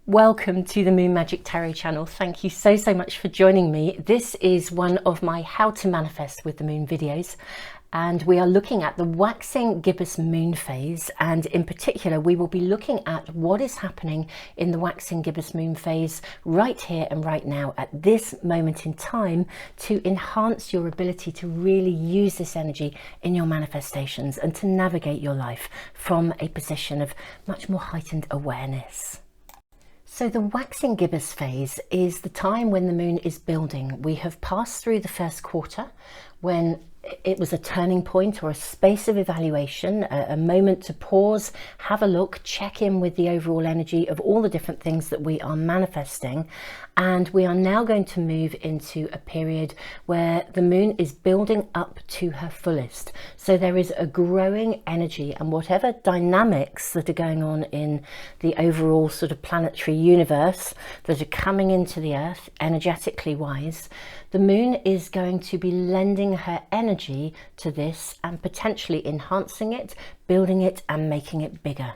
Welcome to the Moon Magic Tarot channel. Thank you so much for joining me. This is one of my How to Manifest with the Moon videos, and we are looking at the waxing gibbous moon phase, and in particular we will be looking at what is happening in the waxing gibbous moon phase right here and right now at this moment in time to enhance your ability to really use this energy in your manifestations and to navigate your life from a position of much more heightened awareness. So the waxing gibbous phase is the time when the moon is building. We have passed through the first quarter when it was a turning point or a space of evaluation, a moment to pause, have a look, check in with the overall energy of all the different things that we are manifesting. And we are now going to move into a period where the moon is building up to her fullest. So there is a growing energy, and whatever dynamics that are going on in the overall sort of planetary universe that are coming into the earth energetically wise, the moon is going to be lending her energy to this and potentially enhancing it, building it and making it bigger.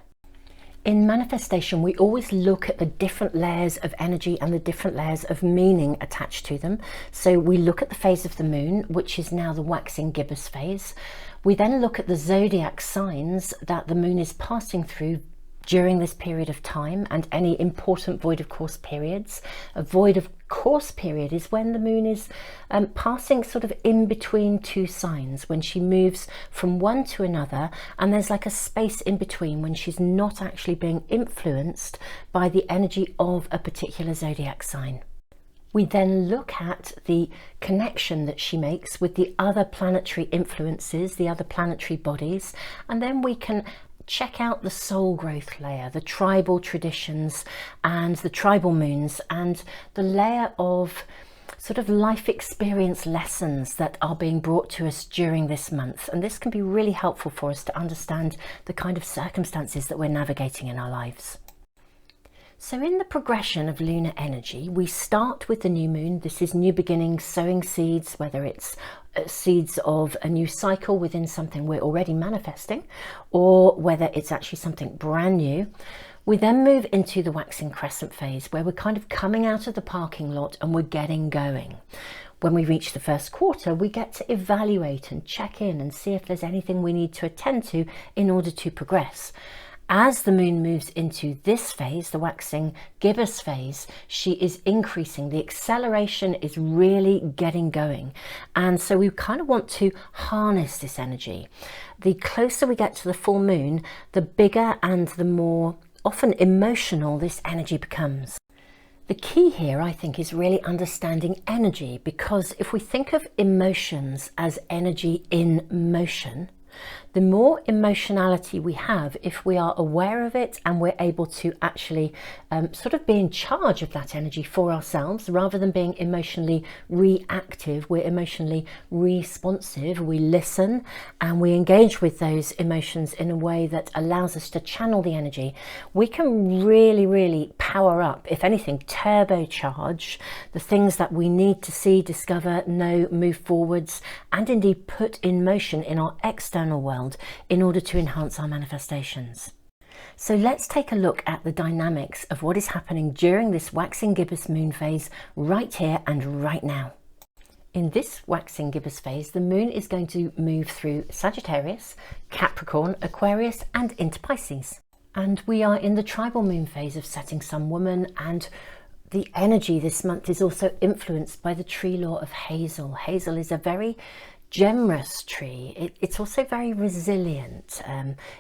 In manifestation, we always look at the different layers of energy and the different layers of meaning attached to them. So we look at the phase of the moon, which is now the waxing gibbous phase. We then look at the zodiac signs that the moon is passing through during this period of time and any important void of course periods. A void of course period is when the moon is passing sort of in between two signs, when she moves from one to another, and there's like a space in between when she's not actually being influenced by the energy of a particular zodiac sign. We then look at the connection that she makes with the other planetary influences, the other planetary bodies, and then we can check out the soul growth layer, the tribal traditions and the tribal moons, and the layer of sort of life experience lessons that are being brought to us during this month. And this can be really helpful for us to understand the kind of circumstances that we're navigating in our lives. So in the progression of lunar energy, we start with the new moon. This is new beginnings, sowing seeds, whether it's seeds of a new cycle within something we're already manifesting, or whether it's actually something brand new. We then move into the waxing crescent phase, where we're kind of coming out of the parking lot and we're getting going. When we reach the first quarter, we get to evaluate and check in and see if there's anything we need to attend to in order to progress. As the moon moves into this phase, the waxing gibbous phase, she is increasing. The acceleration is really getting going. And so we kind of want to harness this energy. The closer we get to the full moon, the bigger and the more often emotional this energy becomes. The key here, I think, is really understanding energy, because if we think of emotions as energy in motion, the more emotionality we have, if we are aware of it and we're able to actually sort of be in charge of that energy for ourselves, rather than being emotionally reactive, we're emotionally responsive. We listen and we engage with those emotions in a way that allows us to channel the energy. We can really power up, if anything, turbocharge the things that we need to see, discover, know, move forwards, and indeed put in motion in our external world in order to enhance our manifestations. So let's take a look at the dynamics of what is happening during this waxing gibbous moon phase right here and right now. In this waxing gibbous phase, the moon is going to move through Sagittarius, Capricorn, Aquarius and into Pisces. And we are in the tribal moon phase of setting sun woman, and the energy this month is also influenced by the tree law of hazel. Hazel is a very generous tree. It's also very resilient.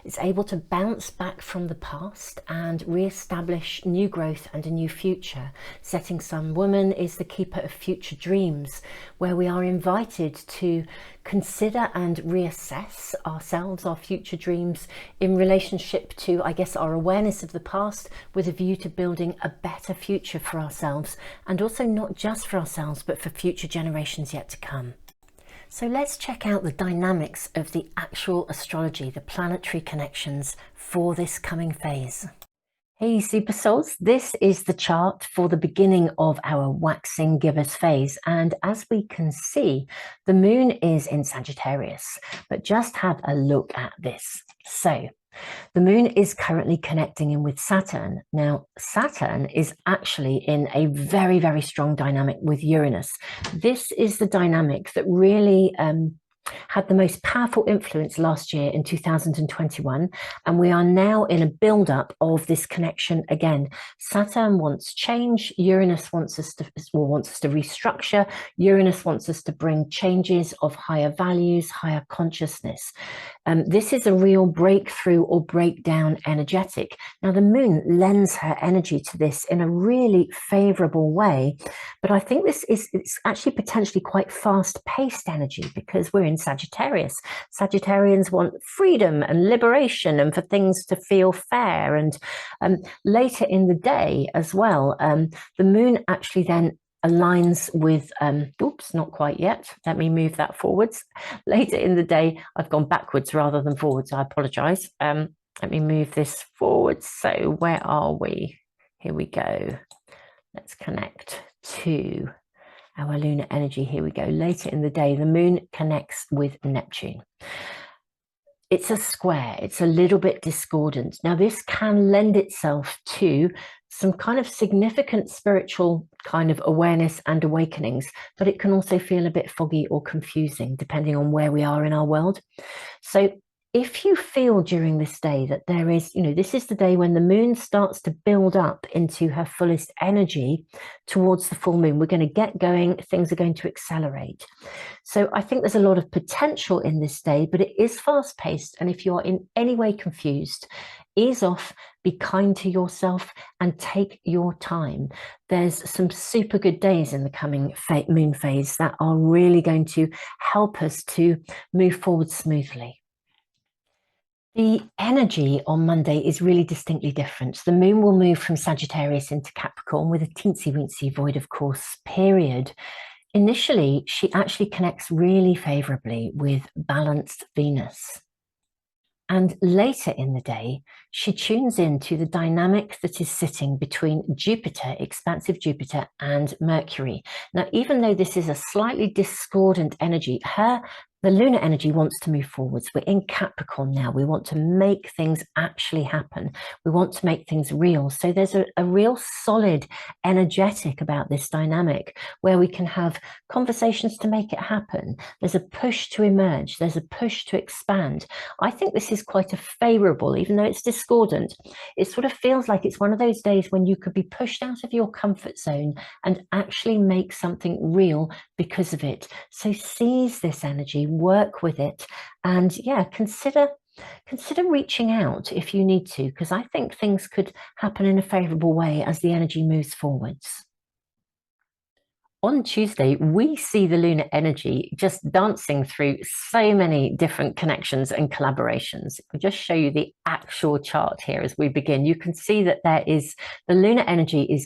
It's able to bounce back from the past and re-establish new growth and a new future. Setting sun woman is the keeper of future dreams, where we are invited to consider and reassess ourselves, our future dreams, in relationship to, I guess, our awareness of the past, with a view to building a better future for ourselves, and also not just for ourselves but for future generations yet to come. So let's check out the dynamics of the actual astrology, the planetary connections for this coming phase. Hey super souls, this is the chart for the beginning of our waxing gibbous phase, and as we can see, the moon is in Sagittarius. But just have a look at this. So The moon is currently connecting in with Saturn. Now, Saturn is actually in a very, very strong dynamic with Uranus. This is the dynamic that really had the most powerful influence last year in 2021, and we are now in a build-up of this connection again. Saturn wants change. Uranus wants us to restructure. Uranus wants us to bring changes of higher values, higher consciousness. This is a real breakthrough or breakdown energetic. Now, the moon lends her energy to this in a really favorable way, but I think it's actually potentially quite fast-paced energy because we're in Sagittarius. Sagittarians want freedom and liberation and for things to feel fair. And later in the day as well, the moon actually then aligns with, oops, not quite yet. Let me move that forwards. Later in the day, I've gone backwards rather than forwards. I apologize. Let me move this forwards. So where are we? Here we go. Let's connect to our lunar energy. Here we go. Later in the day, the moon connects with Neptune. It's a square. It's a little bit discordant. Now, this can lend itself to some kind of significant spiritual kind of awareness and awakenings, but it can also feel a bit foggy or confusing depending on where we are in our world. So if you feel during this day that there is, this is the day when the moon starts to build up into her fullest energy towards the full moon, we're going to get going, things are going to accelerate. So I think there's a lot of potential in this day, but it is fast paced. And if you are in any way confused, ease off, be kind to yourself and take your time. There's some super good days in the coming moon phase that are really going to help us to move forward smoothly. The energy on Monday is really distinctly different. The moon will move from Sagittarius into Capricorn with a teensy-weensy void of course period. Initially, she actually connects really favorably with balanced Venus. And later in the day, she tunes into the dynamic that is sitting between Jupiter, expansive Jupiter, and Mercury. Now, even though this is a slightly discordant energy, the lunar energy wants to move forwards. We're in Capricorn now. We want to make things actually happen. We want to make things real. So there's a real solid energetic about this dynamic where we can have conversations to make it happen. There's a push to emerge. There's a push to expand. I think this is quite a favorable, even though it's discordant. It sort of feels like it's one of those days when you could be pushed out of your comfort zone and actually make something real because of it. So seize this energy, work with it, and yeah, consider reaching out if you need to, because I think things could happen in a favorable way as the energy moves forwards. On Tuesday, we see the lunar energy just dancing through so many different connections and collaborations. I'll just show you the actual chart here as we begin. You can see that the lunar energy is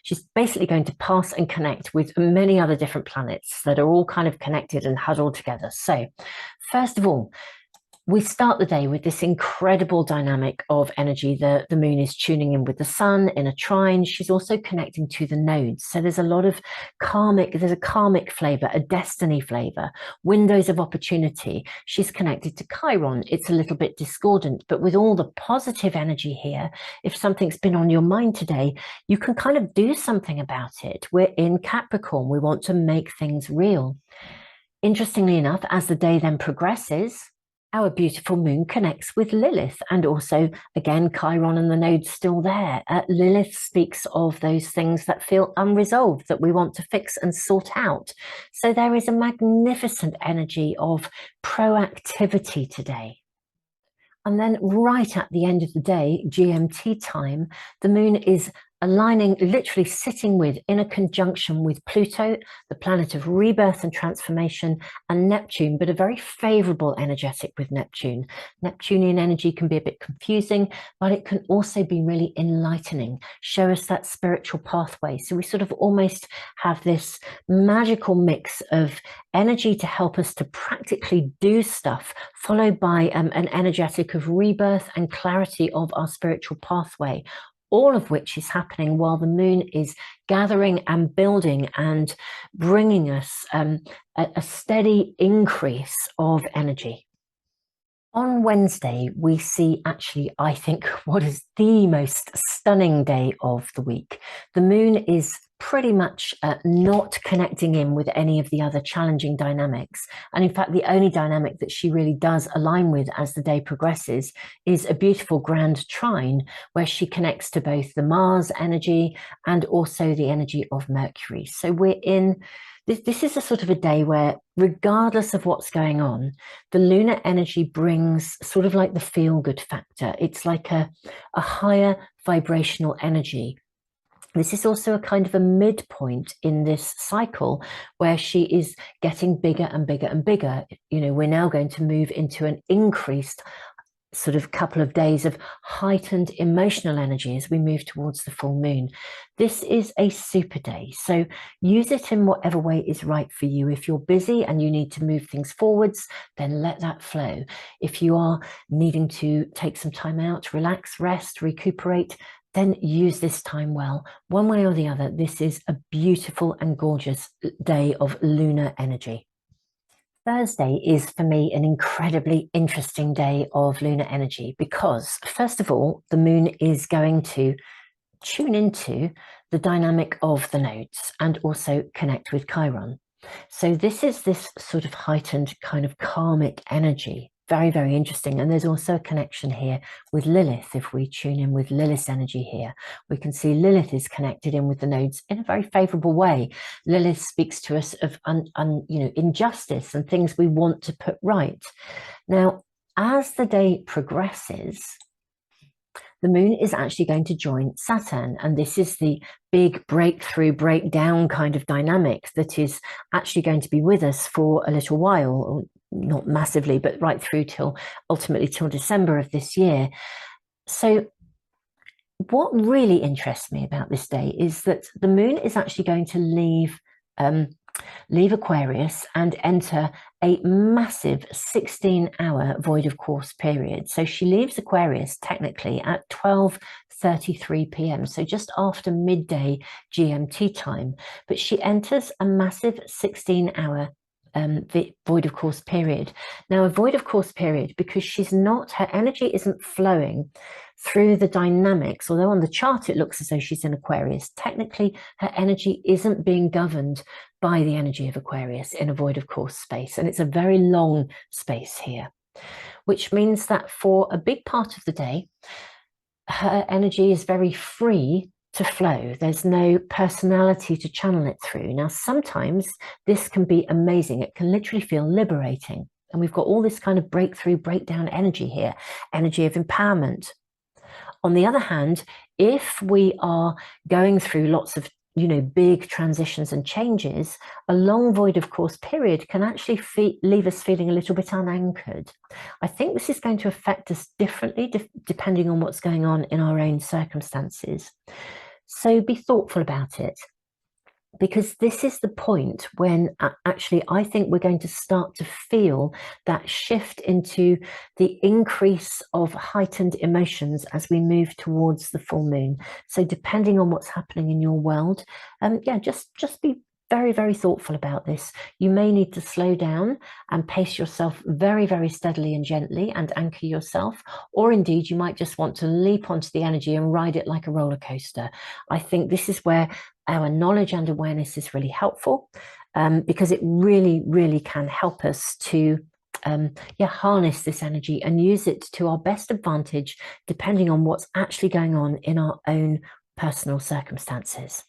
she's basically going to pass and connect with many other different planets that are all kind of connected and huddled together. So first of all, we start the day with this incredible dynamic of energy. The moon is tuning in with the sun in a trine. She's also connecting to the nodes. So there's a lot of there's a karmic flavor, a destiny flavor, windows of opportunity. She's connected to Chiron. It's a little bit discordant, but with all the positive energy here, if something's been on your mind today, you can kind of do something about it. We're in Capricorn. We want to make things real. Interestingly enough, as the day then progresses, our beautiful moon connects with Lilith, and also, again, Chiron and the node's still there. Lilith speaks of those things that feel unresolved, that we want to fix and sort out. So there is a magnificent energy of proactivity today. And then right at the end of the day, GMT time, the moon is aligning, literally sitting with, in a conjunction with Pluto, the planet of rebirth and transformation, and Neptune, but a very favorable energetic with Neptune. Neptunian energy can be a bit confusing, but it can also be really enlightening, show us that spiritual pathway. So we sort of almost have this magical mix of energy to help us to practically do stuff, followed by an energetic of rebirth and clarity of our spiritual pathway. All of which is happening while the moon is gathering and building and bringing us a steady increase of energy. On Wednesday, we see actually, I think, what is the most stunning day of the week. The moon is pretty much not connecting in with any of the other challenging dynamics. And in fact, the only dynamic that she really does align with as the day progresses is a beautiful grand trine where she connects to both the Mars energy and also the energy of Mercury. So we're in this is a sort of a day where, regardless of what's going on, the lunar energy brings sort of like the feel-good factor. It's like a higher vibrational energy. This is also a kind of a midpoint in this cycle where she is getting bigger and bigger and bigger. You know, we're now going to move into an increased sort of couple of days of heightened emotional energy as we move towards the full moon. This is a super day, so use it in whatever way is right for you. If you're busy and you need to move things forwards, then let that flow. If you are needing to take some time out, relax, rest, recuperate, then use this time well. One way or the other, this is a beautiful and gorgeous day of lunar energy. Thursday is for me an incredibly interesting day of lunar energy because, first of all, the moon is going to tune into the dynamic of the nodes and also connect with Chiron. So this is this sort of heightened kind of karmic energy. Very, very interesting. And there's also a connection here with Lilith. If we tune in with Lilith's energy here, we can see Lilith is connected in with the nodes in a very favorable way. Lilith speaks to us of injustice and things we want to put right. Now, as the day progresses, the moon is actually going to join Saturn, and this is the big breakthrough, breakdown kind of dynamic that is actually going to be with us for a little while, not massively, but right through till ultimately till December of this year. So what really interests me about this day is that the moon is actually going to leave Aquarius and enter a massive 16-hour void of course period. So she leaves Aquarius technically at 12:33 p.m, so just after midday GMT time, but she enters a massive 16-hour void of course period. Now, a void of course period, because her energy isn't flowing through the dynamics, although on the chart it looks as though she's in Aquarius, technically her energy isn't being governed by the energy of Aquarius in a void of course space, and it's a very long space here, which means that for a big part of the day her energy is very free to flow. There's no personality to channel it through. Now, sometimes this can be amazing. It can literally feel liberating. And we've got all this kind of breakthrough, breakdown energy here, energy of empowerment. On the other hand, if we are going through lots of big transitions and changes, a long void of course period can actually leave us feeling a little bit unanchored. I think this is going to affect us differently depending on what's going on in our own circumstances. So be thoughtful about it, because this is the point when actually I think we're going to start to feel that shift into the increase of heightened emotions as we move towards the full moon. So depending on what's happening in your world, just be very, very thoughtful about this. You may need to slow down and pace yourself very, very steadily and gently and anchor yourself, or indeed you might just want to leap onto the energy and ride it like a roller coaster. I think this is where our knowledge and awareness is really helpful, because it really, really can help us to harness this energy and use it to our best advantage, depending on what's actually going on in our own personal circumstances.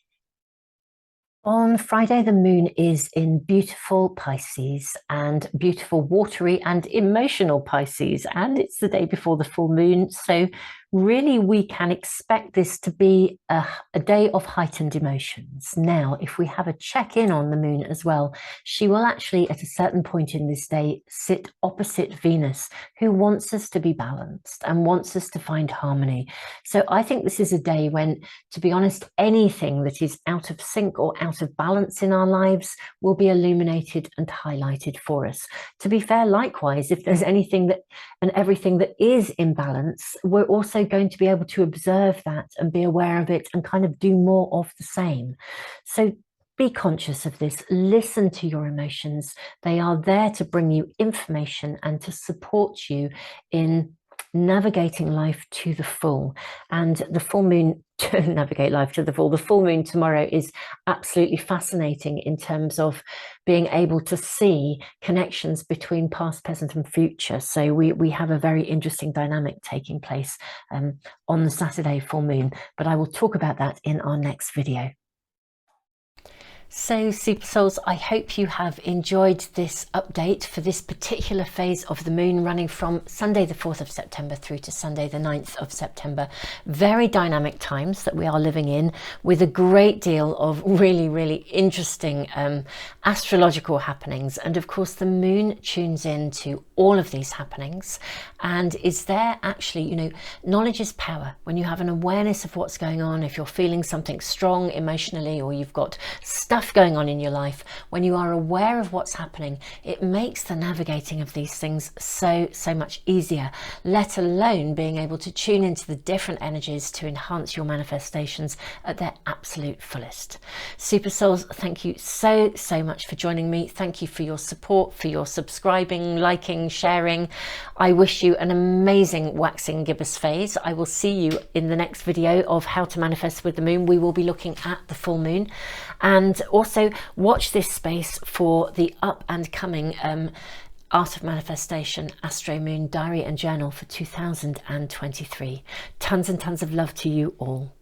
On Friday, the moon is in beautiful Pisces, and beautiful watery and emotional Pisces, and it's the day before the full moon. So really we can expect this to be a day of heightened emotions. Now, if we have a check-in on the moon as well, she will actually at a certain point in this day sit opposite Venus, who wants us to be balanced and wants us to find harmony. So I think this is a day when, to be honest, anything that is out of sync or out of balance in our lives will be illuminated and highlighted for us. To be fair, likewise, if there's anything that and everything that is in balance, we're also going to be able to observe that and be aware of it and kind of do more of the same. So Be conscious of this. Listen to your emotions. They are there to bring you information and to support you in navigating life to the full. And the full moon, to navigate life to the full, the full moon tomorrow is absolutely fascinating in terms of being able to see connections between past, present and future. So we have a very interesting dynamic taking place on the Saturday full moon, but I will talk about that in our next video. So Super Souls, I hope you have enjoyed this update for this particular phase of the moon, running from Sunday the 4th of September through to Sunday the 9th of September. Very dynamic times that we are living in, with a great deal of really interesting astrological happenings. And of course the moon tunes into all of these happenings and is there actually, you know, knowledge is power. When you have an awareness of what's going on, if you're feeling something strong emotionally, or you've got stuff going on in your life, when you are aware of what's happening, it makes the navigating of these things so much easier, let alone being able to tune into the different energies to enhance your manifestations at their absolute fullest. Super Souls, thank you so much for joining me. Thank you for your support, for your subscribing, liking, sharing. I wish you an amazing waxing gibbous phase. I will see you in the next video of how to manifest with the moon. We will be looking at the full moon, and also watch this space for the up and coming Art of Manifestation Astro-Moon Diary and Journal for 2023. Tons and tons of love to you all.